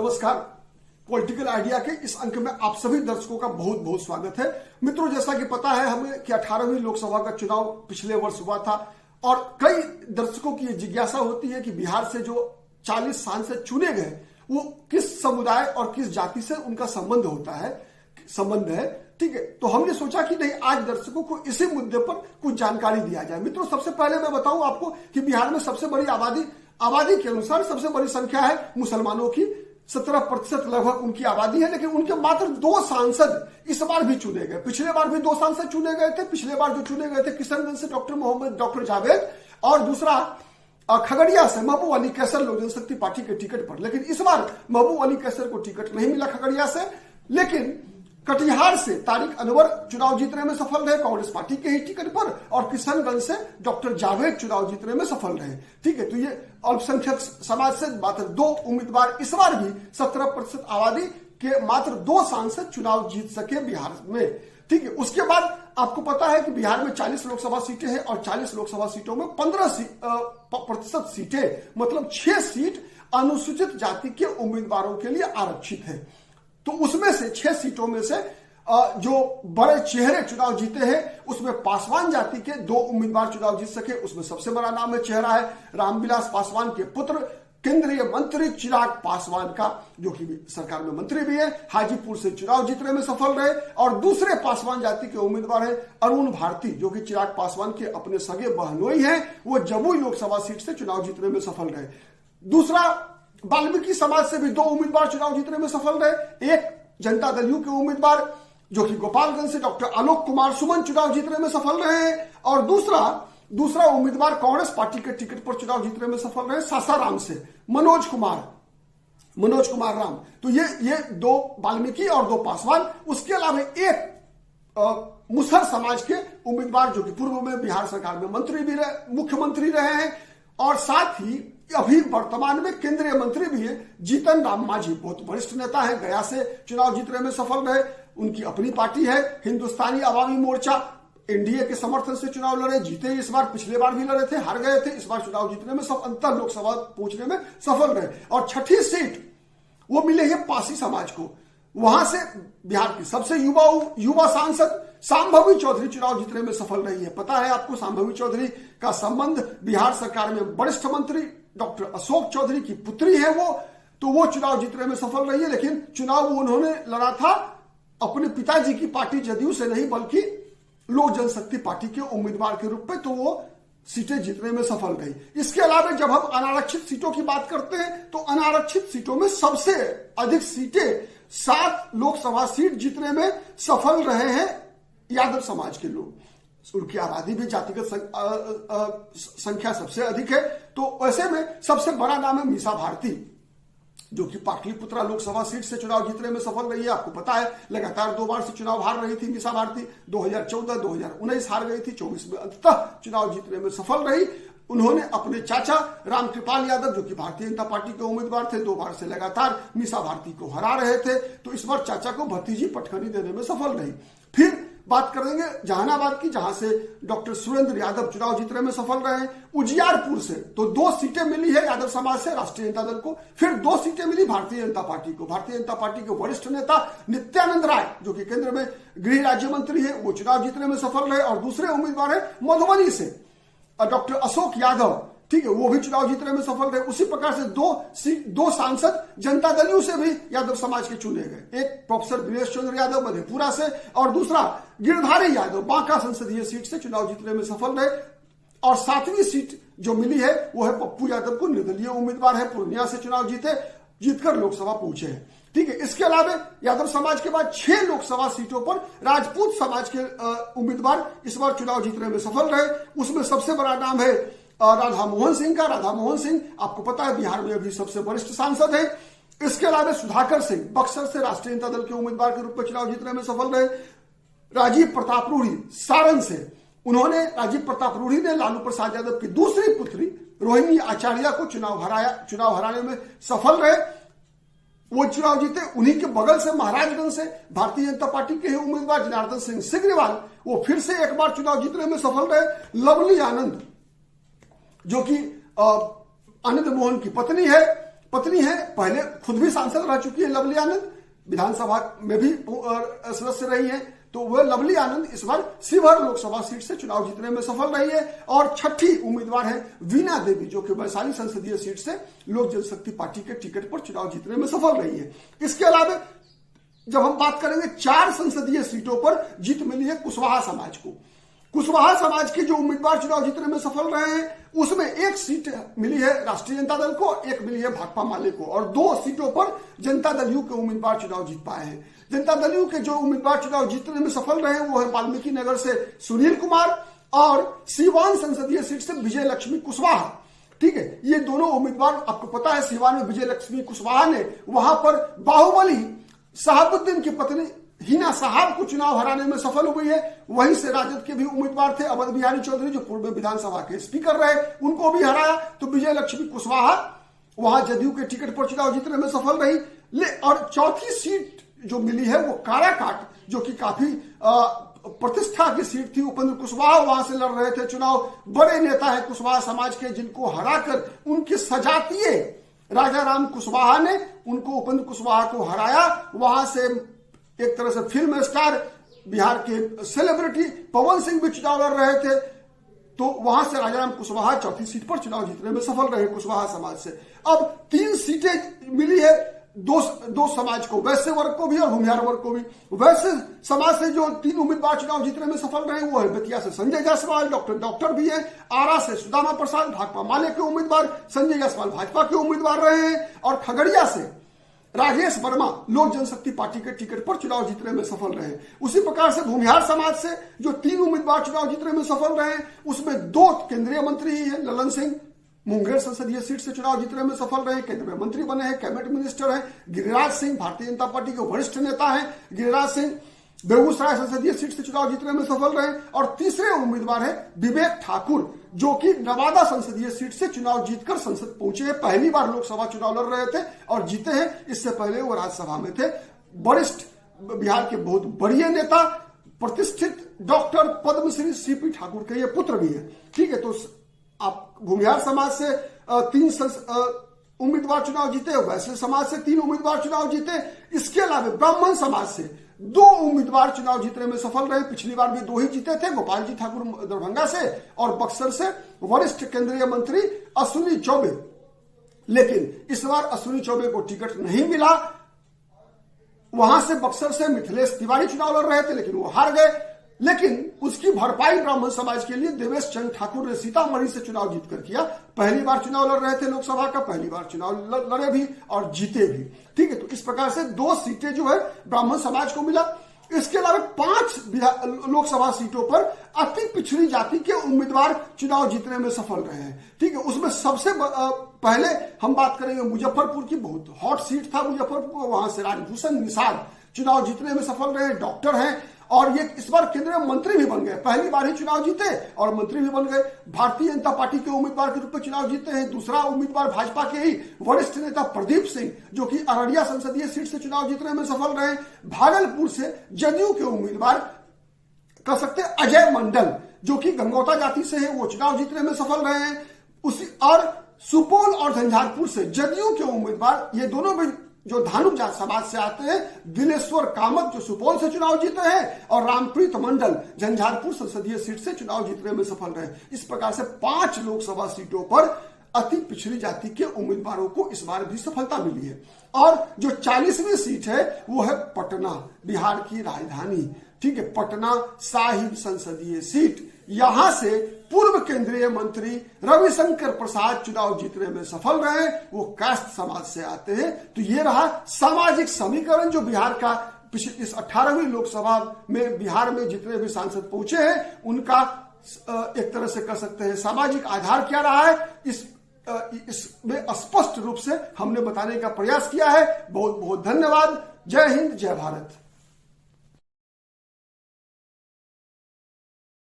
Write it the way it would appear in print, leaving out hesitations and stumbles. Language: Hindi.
नमस्कार। पॉलिटिकल आइडिया के इस अंक में आप सभी दर्शकों का बहुत बहुत स्वागत है। मित्रों, जैसा कि पता है हमें कि 18वीं लोकसभा का चुनाव पिछले वर्ष हुआ था और कई दर्शकों की ये जिज्ञासा होती है कि बिहार से जो 40 सांसद चुने गए वो किस समुदाय और किस जाति से उनका संबंध है। ठीक है, तो हमने सोचा कि नहीं, आज दर्शकों को इसी मुद्दे पर कुछ जानकारी दिया जाए। मित्रों, सबसे पहले मैं बताऊं आपको कि बिहार में सबसे बड़ी आबादी के अनुसार सबसे बड़ी संख्या है मुसलमानों की। 17% लगभग उनकी आबादी है, लेकिन उनके मात्र 2 सांसद इस बार भी चुने गए। पिछले बार भी 2 सांसद चुने गए थे। पिछले बार जो चुने गए थे किशनगंज से डॉक्टर जावेद और दूसरा खगड़िया से महबूब अली कैसर लोक जनशक्ति पार्टी के टिकट पर। लेकिन इस बार महबूब अली कैसर को टिकट नहीं मिला खगड़िया से, लेकिन कटिहार से तारिक अनवर चुनाव जीतने में सफल रहे कांग्रेस पार्टी के ही टिकट पर, और किशनगंज से डॉक्टर जावेद चुनाव जीतने में सफल रहे। ठीक है, तो ये अल्पसंख्यक समाज से मात्र 2 उम्मीदवार इस बार भी 17% आबादी के मात्र 2 सांसद चुनाव जीत सके बिहार में। ठीक है, उसके बाद आपको पता है कि बिहार में 40 लोकसभा सीटें हैं और 40 लोकसभा सीटों में 15% सीटें, मतलब 6 सीट अनुसूचित जाति के उम्मीदवारों के लिए आरक्षित है। तो उसमें से 6 सीटों में से जो बड़े चेहरे चुनाव जीते हैं उसमें पासवान जाति के 2 उम्मीदवार चुनाव जीत सके। उसमें सबसे बड़ा नाम है, चेहरा है रामविलास पासवान के पुत्र केंद्रीय मंत्री चिराग पासवान का, जो कि सरकार में मंत्री भी है। हाजीपुर से चुनाव जीतने में सफल रहे। और दूसरे पासवान जाति के उम्मीदवार हैं अरुण भारती, जो कि चिराग पासवान के अपने सगे बहनोई हैं। वो जमुई लोकसभा सीट से चुनाव जीतने में सफल रहे। दूसरा, वाल्मीकि समाज से भी 2 उम्मीदवार चुनाव जीतने में सफल रहे। एक जनता दल यू के उम्मीदवार जो कि गोपालगंज से डॉक्टर आलोक कुमार सुमन चुनाव जीतने में सफल रहे हैं, और दूसरा उम्मीदवार कांग्रेस पार्टी के टिकट पर चुनाव जीतने में सफल रहे सासाराम से मनोज कुमार राम। तो ये 2 वाल्मीकि और 2 पासवान। उसके अलावा एक मुसहर समाज के उम्मीदवार जो कि पूर्व में बिहार सरकार में मुख्यमंत्री रहे हैं, और साथ ही अभी वर्तमान में केंद्रीय मंत्री भी है जीतन राम मांझी। बहुत वरिष्ठ नेता है, गया से चुनाव जीतने में सफल रहे। उनकी अपनी पार्टी है हिंदुस्तानी अवामी मोर्चा, एनडीए के समर्थन से चुनाव लड़े, जीते इस बार। पिछले बार भी लड़े थे, हार गए थे। इस बार चुनाव जीतने में अंतर लोकसभा पहुंचने में सफल रहे। और 6ठी सीट वो मिले है पासी समाज को। वहां से बिहार की सबसे युवा सांसद सांभवी चौधरी चुनाव जीतने में सफल रही है। पता है आपको, सांभवी चौधरी का संबंध बिहार सरकार में वरिष्ठ मंत्री डॉक्टर अशोक चौधरी की पुत्री है वो चुनाव जीतने में सफल रही है। लेकिन चुनाव उन्होंने लड़ा था अपने पिताजी की पार्टी जदयू से नहीं, बल्कि लोक जनशक्ति पार्टी के उम्मीदवार के रूप में, तो वो सीटें जीतने में सफल रही। इसके अलावा जब हम अनारक्षित सीटों की बात करते हैं तो अनारक्षित सीटों में सबसे अधिक सीटें 7 लोकसभा सीट जीतने में सफल रहे हैं यादव समाज के लोग। उनकी आबादी भी जातिगत संख्या सबसे अधिक है। तो ऐसे में सबसे बड़ा नाम है मीसा भारती, जो कि पाटलिपुत्रा लोकसभा सीट से चुनाव जीतने में सफल रही है। आपको पता है लगातार 2 बार से चुनाव हार रही थी मीसा भारती। 2014, 2019 हार गई थी, 24 में अंततः चुनाव जीतने में सफल रही। उन्होंने अपने चाचा रामकृपाल यादव, जो कि भारतीय जनता पार्टी के उम्मीदवार थे, 2 बार से लगातार मीसा भारती को हरा रहे थे। तो इस बार चाचा को भतीजी पटखनी देने में सफल रही। फिर बात करेंगे जहानाबाद की, जहां से डॉक्टर सुरेंद्र यादव चुनाव जीतने में सफल रहे। उजियारपुर से तो 2 सीटें मिली है यादव समाज से राष्ट्रीय जनता दल को। फिर 2 सीटें मिली भारतीय जनता पार्टी को। भारतीय जनता पार्टी के वरिष्ठ नेता नित्यानंद राय, जो कि केंद्र में गृह राज्य मंत्री है, वो चुनाव जीतने में सफल रहे। और दूसरे उम्मीदवार है मधुबनी से डॉक्टर अशोक यादव। ठीक है, वो भी चुनाव जीतने में सफल रहे। उसी प्रकार से 2 सांसद जनता दल यू से भी यादव समाज के चुने गए। एक प्रोफेसर दिनेश चंद्र यादव मधेपुरा से, और दूसरा गिरधारी यादव बांका संसदीय सीट से चुनाव जीतने में सफल रहे। और 7वीं सीट जो मिली है वो है पप्पू यादव को, निर्दलीय उम्मीदवार है, पूर्णिया से चुनाव जीतकर लोकसभा पहुंचे हैं। ठीक है, इसके अलावा यादव समाज के बाद 6 लोकसभा सीटों पर राजपूत समाज के उम्मीदवार इस बार चुनाव जीतने में सफल रहे। उसमें सबसे बड़ा नाम है राधा मोहन सिंह का। राधा मोहन सिंह आपको पता है बिहार में अभी सबसे वरिष्ठ सांसद है। इसके अलावा सुधाकर सिंह बक्सर से राष्ट्रीय जनता दल के उम्मीदवार के रूप में चुनाव जीतने में सफल रहे। राजीव प्रताप रूढ़ी सारण से, राजीव प्रताप रूढ़ी ने लालू प्रसाद यादव की दूसरी पुत्री रोहिणी आचार्य को चुनाव हराने में सफल रहे। वो चुनाव जीते। उन्हीं के बगल से महाराजगंज से भारतीय जनता पार्टी के उम्मीदवार जनार्दन सिंह सिग्रीवाल, वो फिर से एक बार चुनाव जीतने में सफल रहे। लवली आनंद, जो कि आनंद मोहन की पत्नी है, पत्नी है, पहले खुद भी सांसद रह चुकी है लवली आनंद, विधानसभा में भी सदस्य रही है। तो वह लवली आनंद इस बार शिवहर लोकसभा सीट से चुनाव जीतने में सफल रही है। और छठी उम्मीदवार है वीणा देवी, जो कि वैशाली संसदीय सीट से लोक जनशक्ति पार्टी के टिकट पर चुनाव जीतने में सफल रही है। इसके अलावा जब हम बात करेंगे 4 संसदीय सीटों पर जीत मिली है कुशवाहा समाज को। कुशवाहा समाज के जो उम्मीदवार चुनाव जीतने में सफल रहे हैं उसमें एक सीट मिली है राष्ट्रीय जनता दल को, एक मिली है भाकपा माले को, और 2 सीटों पर जनता दल यू के उम्मीदवार चुनाव जीत पाए हैं। जनता दल यू के जो उम्मीदवार चुनाव जीतने में सफल रहे हैं वो है वाल्मीकि नगर से सुनील कुमार और सीवान संसदीय सीट से विजय लक्ष्मी कुशवाहा। ठीक है, ये दोनों उम्मीदवार, आपको पता है सीवान में विजय लक्ष्मी कुशवाहा ने वहां पर बाहुबली शहाबुद्दीन की पत्नी हिना साहब को चुनाव हराने में सफल हुई है। वहीं से राजद के भी उम्मीदवार थे अवध बिहारी चौधरी, जो पूर्व विधानसभा के स्पीकर रहे, उनको भी हराया। तो विजय लक्ष्मी कुशवाहा वहां जदयू के टिकट पर चुनाव जीतने में सफल रही। और चौथी सीट जो मिली है वो काराकाट, जो कि काफी प्रतिष्ठा की सीट थी। उपेंद्र कुशवाहा वहां से लड़ रहे थे चुनाव। बड़े नेता है कुशवाहा समाज के, जिनको हराकर उनके सजातीय राजा राम कुशवाहा ने उनको, उपेंद्र कुशवाहा को हराया। वहां से एक तरह से फिल्म स्टार, बिहार के सेलिब्रिटी पवन सिंह भी चुनाव लड़ रहे थे। तो वहां से राजाराम कुशवाहा चौथी सीट पर चुनाव जीतने में सफल रहे कुशवाहा समाज से। अब 3 सीटें मिली है दो समाज को, वैश्य वर्ग को भी और भूमिहार वर्ग को भी। वैश्य समाज से जो 3 उम्मीदवार चुनाव जीतने में सफल रहे वो है बेतिया से संजय जायसवाल, डॉक्टर भी है, आरा से सुदामा प्रसाद भाकपा माले के उम्मीदवार, संजय जायसवाल भाजपा के उम्मीदवार रहे हैं, और खगड़िया से राजेश वर्मा लोक जनशक्ति पार्टी के टिकट पर चुनाव जीतने में सफल रहे। उसी प्रकार से भूमिहार समाज से जो 3 उम्मीदवार चुनाव जीतने में सफल रहे उसमें 2 केंद्रीय मंत्री ही है। ललन सिंह मुंगेर संसदीय सीट से चुनाव जीतने में सफल रहे, केंद्रीय मंत्री बने हैं, कैबिनेट मिनिस्टर हैं। गिरिराज सिंह भारतीय जनता पार्टी के वरिष्ठ नेता हैं, गिरिराज सिंह बेगूसराय संसदीय सीट से चुनाव जीतने में सफल रहे। और तीसरे उम्मीदवार है विवेक ठाकुर, जो कि नवादा संसदीय सीट से चुनाव जीतकर संसद पहुंचे हैं। पहली बार लोकसभा चुनाव लड़ रहे थे और जीते हैं। इससे पहले वो राज्यसभा में थे। वरिष्ठ बिहार के बहुत बड़े नेता, प्रतिष्ठित डॉक्टर पद्मश्री सीपी ठाकुर के ये पुत्र भी है। ठीक है, तो आप भूमिहार समाज से 3 उम्मीदवार चुनाव जीते, वैश्य समाज से 3 उम्मीदवार चुनाव जीते। इसके अलावा ब्राह्मण समाज से 2 उम्मीदवार चुनाव जीतने में सफल रहे। पिछली बार भी 2 ही जीते थे, गोपाल जी ठाकुर दरभंगा से और बक्सर से वरिष्ठ केंद्रीय मंत्री अश्विनी चौबे। लेकिन इस बार अश्विनी चौबे को टिकट नहीं मिला। वहां से बक्सर से मिथिलेश तिवारी चुनाव लड़ रहे थे, लेकिन वो हार गए। लेकिन उसकी भरपाई ब्राह्मण समाज के लिए देवेश चंद्र ठाकुर ने सीतामढ़ी से चुनाव जीतकर किया। पहली बार चुनाव लड़ रहे थे लोकसभा का, पहली बार चुनाव लड़े भी और जीते भी। ठीक है, तो इस प्रकार से 2 सीटें जो है ब्राह्मण समाज को मिला। इसके अलावा 5 लोकसभा सीटों पर अति पिछड़ी जाति के उम्मीदवार चुनाव जीतने में सफल रहे हैं। ठीक है, उसमें सबसे पहले हम बात करेंगे मुजफ्फरपुर की। बहुत हॉट सीट था मुजफ्फरपुर, वहां से राजभूषण निषाद चुनाव जीतने में सफल रहे, डॉक्टर हैं और ये इस बार केंद्रीय मंत्री भी बन गए। पहली बार ही चुनाव जीते और मंत्री भी बन गए। भारतीय जनता पार्टी के उम्मीदवार के रूप में चुनाव जीते हैं। दूसरा उम्मीदवार भाजपा के ही वरिष्ठ नेता प्रदीप सिंह, जो कि अररिया संसदीय सीट से चुनाव जीतने में सफल रहे। भागलपुर से जदयू के उम्मीदवार कह सकते हैं अजय मंडल, जो कि गंगौता जाति से है, वो चुनाव जीतने में सफल रहे हैं। और सुपौल और झंझारपुर से जदयू के उम्मीदवार, ये दोनों भी जो धानुक जाट समाज से आते हैं, दिलेश्वर कामत जो सुपौल से चुनाव जीते हैं और रामप्रीत मंडल झंझारपुर संसदीय सीट से चुनाव जीतने में सफल रहे। इस प्रकार से 5 लोकसभा सीटों पर अति पिछड़ी जाति के उम्मीदवारों को इस बार भी सफलता मिली है। और जो 40वीं सीट है वो है पटना, बिहार की राजधानी। ठीक है, पटना साहिब संसदीय सीट। यहां से पूर्व केंद्रीय मंत्री रविशंकर प्रसाद चुनाव जीतने में सफल रहे। वो कास्ट समाज से आते हैं। तो ये रहा सामाजिक समीकरण जो बिहार का इस 18वीं लोकसभा में बिहार में जितने भी सांसद पहुंचे हैं उनका एक तरह से कह सकते हैं सामाजिक आधार क्या रहा है, इसमें स्पष्ट रूप से हमने बताने का प्रयास किया है। बहुत बहुत धन्यवाद। जय हिंद, जय भारत।